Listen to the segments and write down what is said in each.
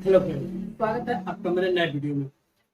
Hello friend, स्वागत है आपका मेरे नए वीडियो में।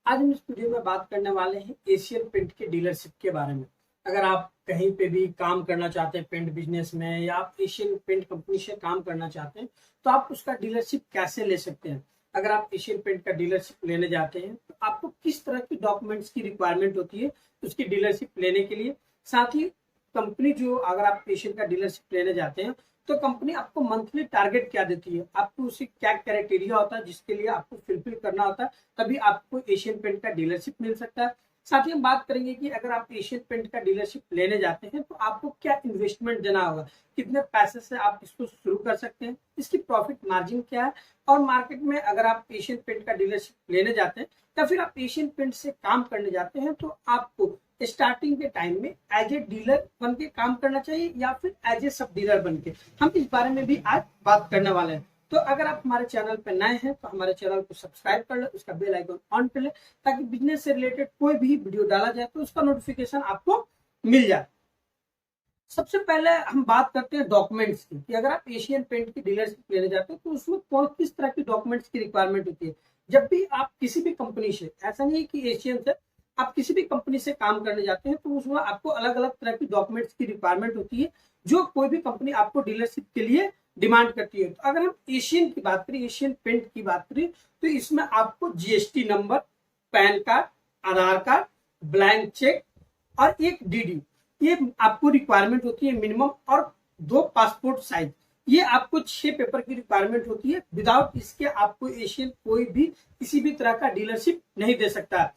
आज हम इस वीडियो में बात करने वाले हैं एशियन पेंट के डीलरशिप के बारे में। अगर आप कहीं पे भी काम करना चाहते हैं पेंट बिजनेस में या आप एशियन पेंट कंपनी से काम करना चाहते हैं तो आप उसका डीलरशिप कैसे ले सकते हैं। अगर आप एशियन पेंट का डीलरशिप लेने जाते हैं तो आपको किस तरह की डॉक्यूमेंट्स की रिक्वायरमेंट होती है उसकी डीलरशिप लेने के लिए। साथ ही कंपनी जो अगर आप एशियन का डीलरशिप लेने जाते हैं तो कंपनी आपको मंथली टारगेट क्या देती है, आपको उसे क्या क्राइटेरिया होता है जिसके लिए आपको फुलफिल करना होता है, तभी आपको एशियन पेंट का डीलरशिप मिल सकता है। साथ ही हम बात करेंगे कि अगर आप एशियन पेंट का डीलरशिप लेने जाते हैं तो आपको क्या इन्वेस्टमेंट देना होगा, कितने पैसे से आप इसको शुरू कर सकते हैं, इसकी प्रॉफिट मार्जिन क्या है। और मार्केट में अगर आप एशियन पेंट का डीलरशिप लेने जाते हैं या फिर आप एशियन पेंट से काम करने जाते हैं तो आपको स्टार्टिंग के टाइम में एज ए डीलर बन के काम करना चाहिए या फिर एज ए सब डीलर बन के, हम इस बारे में भी आज बात करने वाले हैं। तो अगर आप हमारे चैनल पर नए हैं तो हमारे चैनल को सब्सक्राइब कर ले, उसका बेल आइकन ऑन कर ले ताकि बिजनेस से रिलेटेड कोई भी वीडियो डाला जाए तो उसका नोटिफिकेशन आपको मिल जाए। सबसे पहले हम बात करते हैं डॉक्यूमेंट्स की कि अगर आप एशियन पेंट की डीलरशिप लेने जाते हैं तो उसमें कौन किस तरह की डॉक्यूमेंट्स की रिक्वायरमेंट होती है। जब भी आप किसी भी कंपनी से, ऐसा नहीं है कि एशियन से, आप किसी भी कंपनी से काम करने जाते हैं तो उसमें आपको अलग अलग तरह की डॉक्यूमेंट्स की रिक्वायरमेंट होती है जो कोई भी कंपनी आपको डीलरशिप के लिए डिमांड करती है। तो अगर हम एशियन की बात करें, एशियन पेंट की बात करें तो इसमें आपको जीएसटी नंबर, पैन कार्ड, आधार कार्ड, ब्लैंक चेक और एक डीडी, ये आपको रिक्वायरमेंट होती है मिनिमम। और 2 पासपोर्ट साइज, ये आपको 6 पेपर की रिक्वायरमेंट होती है। विदाउट इसके आपको एशियन कोई भी किसी भी तरह का डीलरशिप नहीं दे सकता।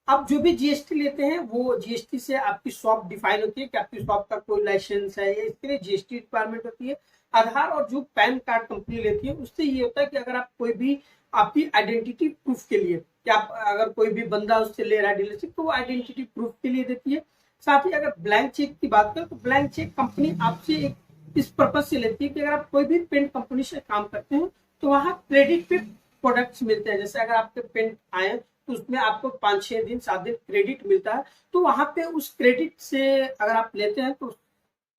आप जो भी जीएसटी लेते हैं वो जीएसटी से आपकी शॉप डिफाइन होती है कि आपकी शॉप का कोई लाइसेंस है, इसके लिए जीएसटी रिक्वायरमेंट होती है। आधार और जो पैन कार्ड कंपनी लेती है उससे ये होता है कि अगर आप कोई भी आपकी आइडेंटिटी प्रूफ के लिए, कि आप अगर कोई भी बंदा उससे ले रहा है डीलरशिप तो वो आइडेंटिटी प्रूफ के लिए देती है। साथ ही अगर ब्लैंक चेक की बात करें तो ब्लैंक चेक कंपनी आपसे एक इस पर्पज से लेती है कि अगर आप कोई भी पेंट कंपनी से काम करते हैं तो वहां क्रेडिट पे प्रोडक्ट्स मिलते हैं। जैसे अगर आपके पेंट आए तो उसमें आपको 5-6 दिन 7 दिन क्रेडिट मिलता है, तो वहां पे उस क्रेडिट से अगर आप लेते हैं तो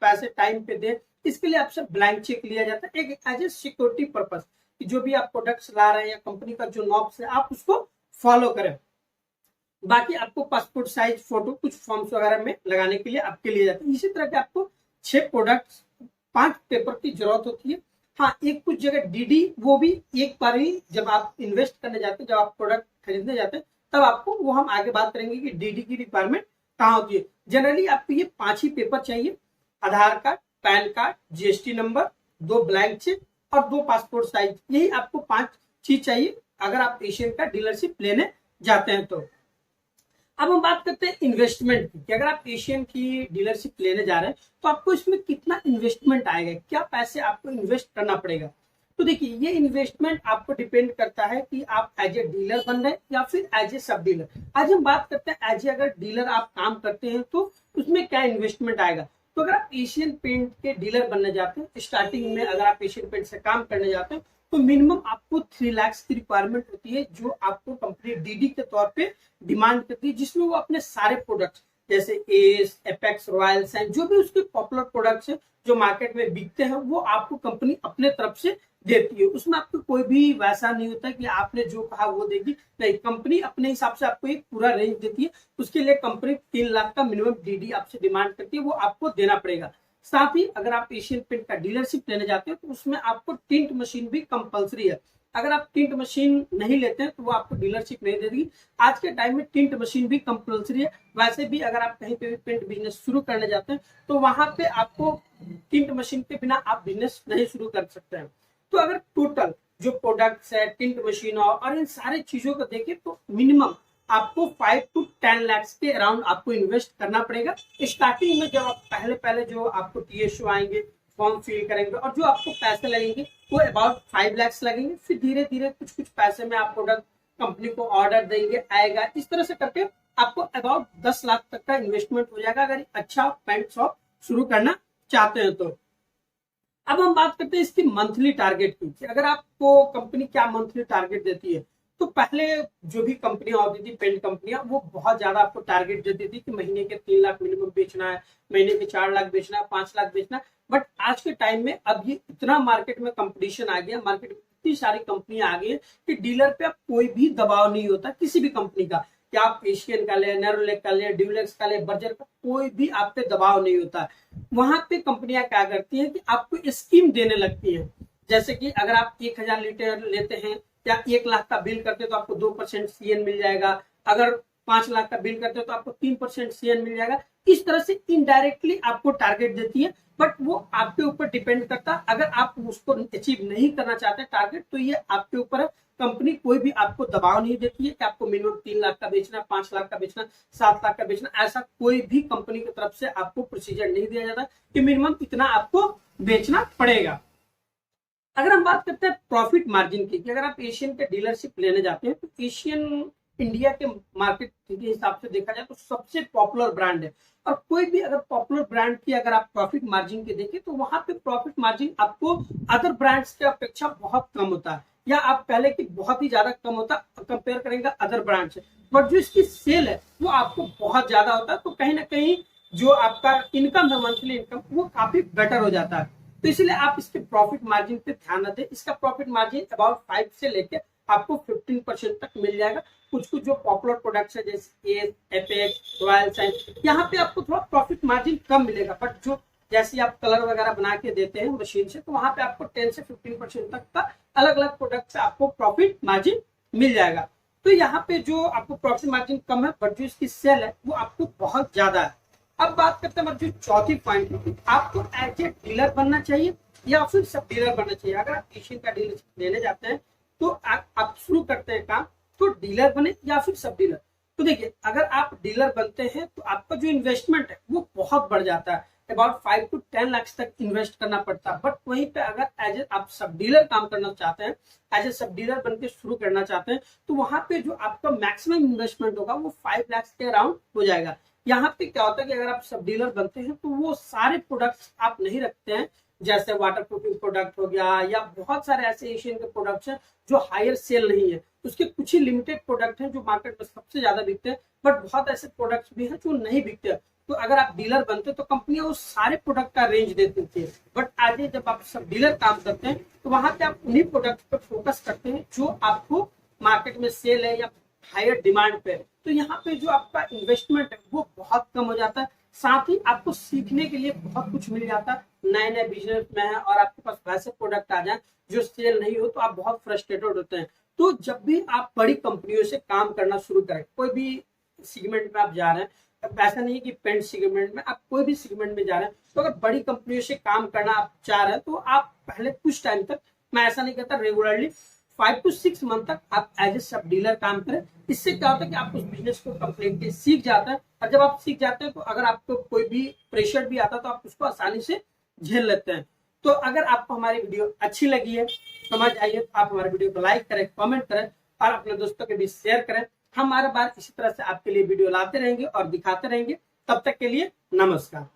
पैसे टाइम पे दे, इसके लिए आपसे ब्लैंक चेक लिया जाता है एक एज ए सिक्योरिटी पर्पज कि जो भी आप प्रोडक्ट्स ला रहे हैं या कंपनी का जो नॉब्स है आप उसको फॉलो करें। बाकी आपको पासपोर्ट साइज फोटो कुछ फॉर्म्स वगैरह में लगाने के लिए आपके लिए जाते हैं। इसी तरह के आपको 6 प्रोडक्ट्स, 5 पेपर की जरूरत होती है। हाँ, एक कुछ जगह डीडी, वो भी एक बार ही जब आप इन्वेस्ट करने जाते हैं, जब आप प्रोडक्ट खरीदने जाते हैं तब आपको, वो हम आगे बात करेंगे कि डीडी की रिक्वायरमेंट कहाँ होती है। जनरली आपको ये 5 ही पेपर चाहिए, Aadhaar card, PAN card, GST number, 2 blank cheque और 2 पासपोर्ट साइज, यही आपको 5 चीज चाहिए अगर आप एशियन का डीलरशिप लेने जाते हैं तो। अब हम बात करते हैं इन्वेस्टमेंट की कि अगर आप एशियन की डीलरशिप लेने जा रहे हैं तो आपको इसमें कितना इन्वेस्टमेंट आएगा, क्या पैसे आपको इन्वेस्ट करना पड़ेगा। तो देखिए, ये इन्वेस्टमेंट आपको डिपेंड करता है कि आप एज ए डीलर बन रहे हैं या फिर एज ए सब डीलर। आज हम बात करते हैं एज ए अगर डीलर आप काम करते हैं तो उसमें क्या इन्वेस्टमेंट आएगा। तो अगर आप एशियन पेंट के डीलर बनने जाते हैं, स्टार्टिंग में अगर आप एशियन पेंट से काम करने जाते हैं तो मिनिमम आपको 3 लाख की रिक्वायरमेंट होती है जो आपको कंपनी डीडी के तौर पे डिमांड करती है, जिसमें वो अपने सारे प्रोडक्ट्स जैसे एस, एपेक्स, रॉयल साइन, जो भी उसके पॉपुलर प्रोडक्ट्स हैं जो मार्केट में बिकते हैं वो आपको कंपनी अपने तरफ से देती है। उसमें आपको कोई भी वैसा नहीं होता कि आपने जो कहा वो देगी, नहीं, कंपनी अपने हिसाब से आपको एक पूरा रेंज देती है। उसके लिए कंपनी 3 लाख का मिनिमम डीडी आपसे डिमांड करती है, वो आपको देना पड़ेगा। साथ ही अगर आप एशियन पेंट का डीलरशिप लेने जाते हैं तो उसमें आपको टिंट मशीन भी कंपलसरी है। अगर आप टिंट मशीन नहीं लेते हैं तो वो आपको डीलरशिप नहीं देगी। आज के टाइम में टिंट मशीन भी कंपलसरी है। वैसे भी अगर आप कहीं पे भी पेंट बिजनेस शुरू करने जाते हैं तो वहां पे आपको टिंट मशीन के बिना आप बिजनेस नहीं शुरू कर सकते हैं। तो अगर टोटल जो प्रोडक्ट्स है, टिंट मशीन और इन सारी चीजों को देखें तो मिनिमम आपको 5 to 10 लाख के अराउंड आपको इन्वेस्ट करना पड़ेगा। स्टार्टिंग में जब आप पहले पहले जो आपको टीएसओ आएंगे, फॉर्म फिल करेंगे और जो आपको पैसे लगेंगे वो अबाउट 5 लाख लगेंगे। फिर धीरे धीरे कुछ कुछ पैसे में आप प्रोडक्ट कंपनी को ऑर्डर देंगे, आएगा, इस तरह से करके आपको अबाउट 10 लाख तक का इन्वेस्टमेंट हो जाएगा अगर अच्छा पेंट शॉप शुरू करना चाहते हैं तो। अब हम बात करते हैं इसकी मंथली टारगेट की, अगर आपको कंपनी क्या मंथली टारगेट देती है। तो पहले जो भी कंपनियां होती थी, पेंट कंपनियां, वो बहुत ज्यादा आपको टारगेट देती थी कि महीने के 3 लाख मिनिमम बेचना है, महीने के 4 लाख बेचना है, 5 लाख बेचना है। बट आज के टाइम में अब ये इतना मार्केट में कंपटीशन आ गया, मार्केट में इतनी सारी कंपनियां आ गई है कि डीलर पे अब कोई भी दबाव नहीं होता किसी भी कंपनी का, कि आप एशियन का ले, नेरोलैक का ले, ड्यूलेक्स का ले, बर्जर का, कोई भी आप पे दबाव नहीं होता। वहां पे कंपनियां क्या करती हैं कि आपको स्कीम देने लगती है, जैसे कि अगर आप 1000 लीटर लेते हैं या 1 लाख का बिल करते हैं तो आपको 2% CN मिल जाएगा, अगर 5 लाख का बिल करते हो तो आपको 3% CN मिल जाएगा। इस तरह से इनडायरेक्टली आपको टारगेट देती है, बट वो आपके ऊपर डिपेंड करता है। अगर आप उसको अचीव नहीं करना चाहते टारगेट, तो ये आपके ऊपर है। कंपनी कोई भी आपको दबाव नहीं देती है कि आपको मिनिमम 3 लाख का बेचना, 5 लाख का बेचना, 7 लाख का बेचना, ऐसा कोई भी कंपनी की तरफ से आपको प्रोसीजर नहीं दिया जाता कि मिनिमम इतना आपको बेचना पड़ेगा। अगर हम बात करते हैं प्रॉफिट मार्जिन की, कि अगर आप एशियन के डीलरशिप लेने जाते हैं तो एशियन इंडिया के मार्केट के हिसाब से देखा जाए तो सबसे पॉपुलर ब्रांड है। और कोई भी अगर पॉपुलर ब्रांड की अगर आप प्रॉफिट मार्जिन के देखें तो वहां पे प्रॉफिट मार्जिन आपको अदर ब्रांड्स के अपेक्षा बहुत कम होता है, या आप पहले की बहुत ही ज्यादा कम होता कंपेयर करेंगे अदर ब्रांड से। बट जो इसकी सेल है वो आपको बहुत ज्यादा होता है, तो कहीं ना कहीं जो आपका इनकम है, मंथली इनकम, वो काफी बेटर हो जाता है। तो इसलिए आप इसके प्रॉफिट मार्जिन पे ध्यान रखें। इसका प्रॉफिट मार्जिन अबाउट 5 से लेके आपको 15% तक मिल जाएगा। कुछ कुछ जो पॉपुलर प्रोडक्ट्स है जैसे एपेक्स, रॉयल साइन, यहाँ पे आपको थोड़ा प्रॉफिट मार्जिन कम मिलेगा, बट जो जैसे आप कलर वगैरह बना के देते हैं मशीन से, तो वहां पे आपको 10 से 15% तक का अलग अलग प्रोडक्ट से आपको प्रॉफिट मार्जिन मिल जाएगा। तो यहाँ पे जो आपको प्रॉफिट मार्जिन कम है, बट जो इसकी सेल है वो आपको बहुत ज्यादा है। अब बात करते हैं जो चौथी पॉइंट है, आपको एज ए डीलर बनना चाहिए या फिर सब डीलर बनना चाहिए। अगर आप एशियन का डीलरशिप लेने जाते हैं तो आप शुरू करते हैं काम, तो डीलर बने या फिर सब डीलर। तो देखिए, अगर आप डीलर बनते हैं तो आपका जो इन्वेस्टमेंट है वो बहुत बढ़ जाता है, अबाउट 5 to 10 लाख तक इन्वेस्ट करना पड़ता है। बट वहीं पे अगर एज ए आप सब डीलर काम करना चाहते हैं, एज ए सब डीलर बनके शुरू करना चाहते हैं, तो वहां पे जो आपका मैक्सिमम इन्वेस्टमेंट होगा वो 5 लाख के अराउंड हो जाएगा। यहाँ पे क्या होता है कि अगर आप सब डीलर बनते हैं तो वो सारे प्रोडक्ट्स आप नहीं रखते हैं, जैसे वाटर प्रूफिंग प्रोडक्ट हो गया, या बहुत सारे ऐसे एशियन के प्रोडक्ट्स हैं जो हायर सेल नहीं है। उसके कुछ ही लिमिटेड प्रोडक्ट हैं जो मार्केट में सबसे ज्यादा बिकते हैं, बट बहुत ऐसे प्रोडक्ट्स भी हैं जो नहीं बिकते। तो अगर आप डीलर बनते हैं तो कंपनियां उस सारे प्रोडक्ट का रेंज दे देती है, बट आज जब आप सब डीलर काम करते हैं तो वहां पे आप उन्हीं प्रोडक्ट पर फोकस करते हैं जो आपको मार्केट में सेल है या हायर डिमांड पे। तो यहाँ पे जो आपका इन्वेस्टमेंट है वो बहुत कम हो जाता है, साथ ही आपको सीखने के लिए बहुत कुछ मिल जाता है। नए नए बिजनेस में है और आपके पास वैसे प्रोडक्ट आ जाए जो सेल नहीं हो तो आप बहुत फ्रस्ट्रेटेड होते हैं। तो जब भी आप बड़ी कंपनियों से काम करना शुरू करें, कोई भी सेगमेंट में आप जा रहे हैं, ऐसा नहीं है कि पेंट सेगमेंट में, आप कोई भी सेगमेंट में जा रहे हैं, तो अगर बड़ी कंपनियों से काम करना आप चाह रहे हैं तो आप पहले कुछ टाइम तक, मैं ऐसा नहीं कहता रेगुलरली, 5 to 6 मंथ तक आप एज ए सब डीलर काम करें। इससे क्या होता है कि आप उस बिजनेस को कंप्लीटली सीख जाते हैं, और जब आप सीख जाते हैं तो अगर आपको कोई भी प्रेशर भी आता है तो आप उसको आसानी से झेल लेते हैं। तो अगर आपको हमारी वीडियो अच्छी लगी है, समझ आई है, तो आप हमारे वीडियो को लाइक करें, कमेंट करें और अपने दोस्तों के बीच शेयर करें। हम हर बार इसी तरह से आपके लिए वीडियो लाते रहेंगे और दिखाते रहेंगे। तब तक के लिए नमस्कार।